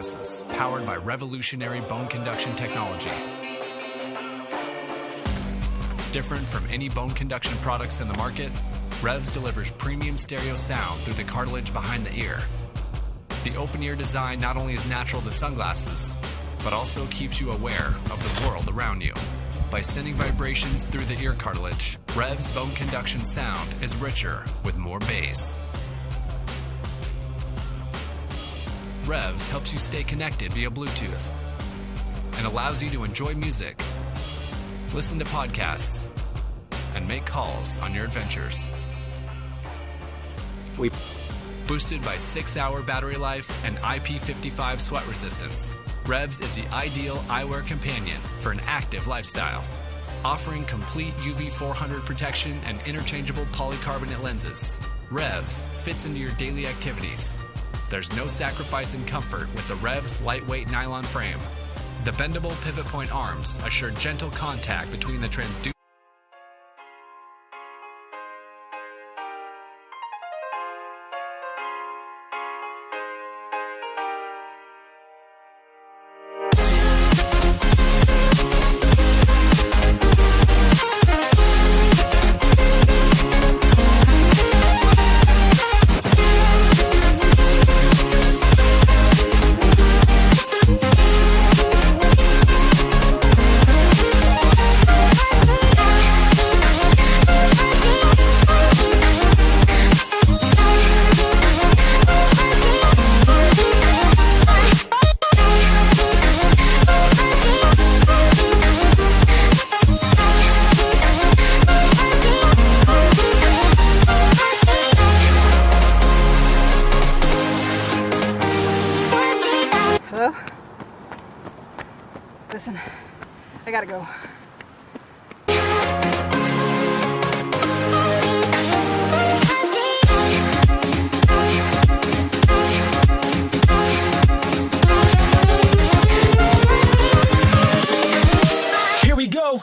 sunglasses powered by revolutionary bone conduction technology. Different from any bone conduction products in the market, Revs delivers premium stereo sound through the cartilage behind the ear. The open-ear design not only is natural to sunglasses, but also keeps you aware of the world around you. By sending vibrations through the ear cartilage, Revs bone conduction sound is richer with more bass. Revs helps you stay connected via Bluetooth and allows you to enjoy music, listen to podcasts, and make calls on your adventures. Boosted by 6-hour battery life and IP55 sweat resistance, Revs is the ideal eyewear companion for an active lifestyle. Offering complete UV 400 protection and interchangeable polycarbonate lenses, Revs fits into your daily activities. There's no sacrifice in comfort with the Revs lightweight nylon frame. The bendable pivot point arms assure gentle contact between the transducer. Listen, I gotta go. Here we go.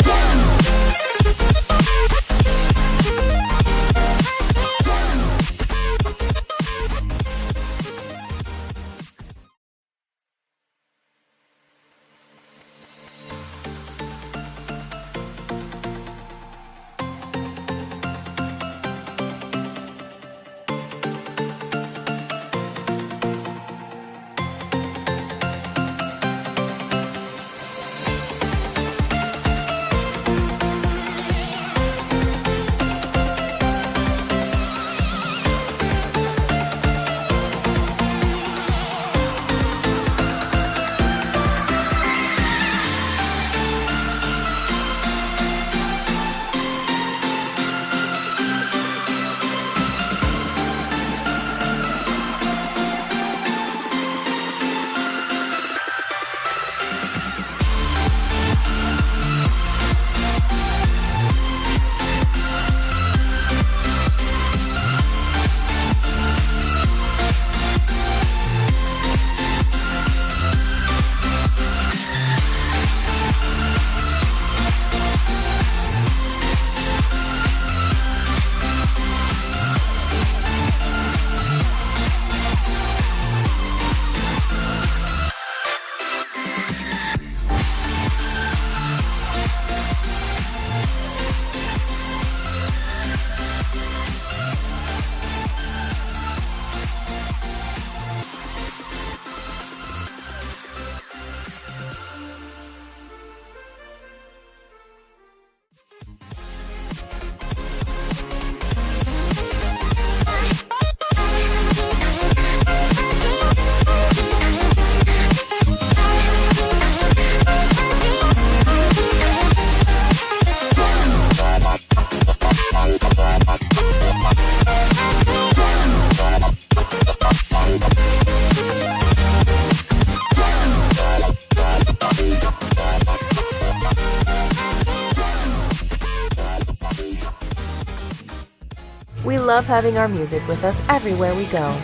We love having our music with us everywhere we go,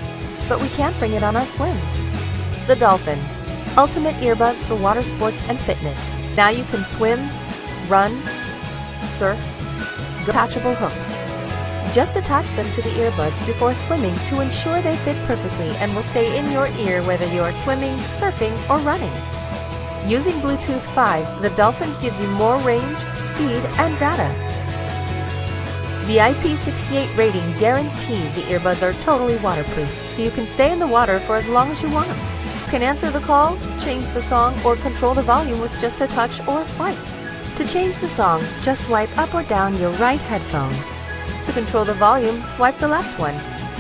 but we can't bring it on our swims. The Dolphins, ultimate earbuds for water sports and fitness. Now you can swim, run, surf, detachable hooks. Just attach them to the earbuds before swimming to ensure they fit perfectly and will stay in your ear whether you are swimming, surfing, or running. Using Bluetooth 5, the Dolphins gives you more range, speed, and data. The IP68 rating guarantees the earbuds are totally waterproof, so you can stay in the water for as long as you want. You can answer the call, change the song, or control the volume with just a touch or a swipe. To change the song, just swipe up or down your right headphone. To control the volume, swipe the left one.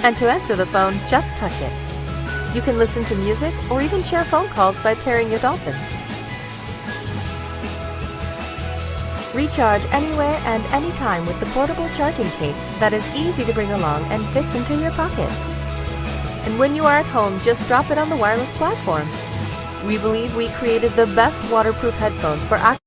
And to answer the phone, just touch it. You can listen to music or even share phone calls by pairing your Dolphins. Recharge anywhere and anytime with the portable charging case that is easy to bring along and fits into your pocket. And when you are at home, just drop it on the wireless platform. We believe we created the best waterproof headphones for active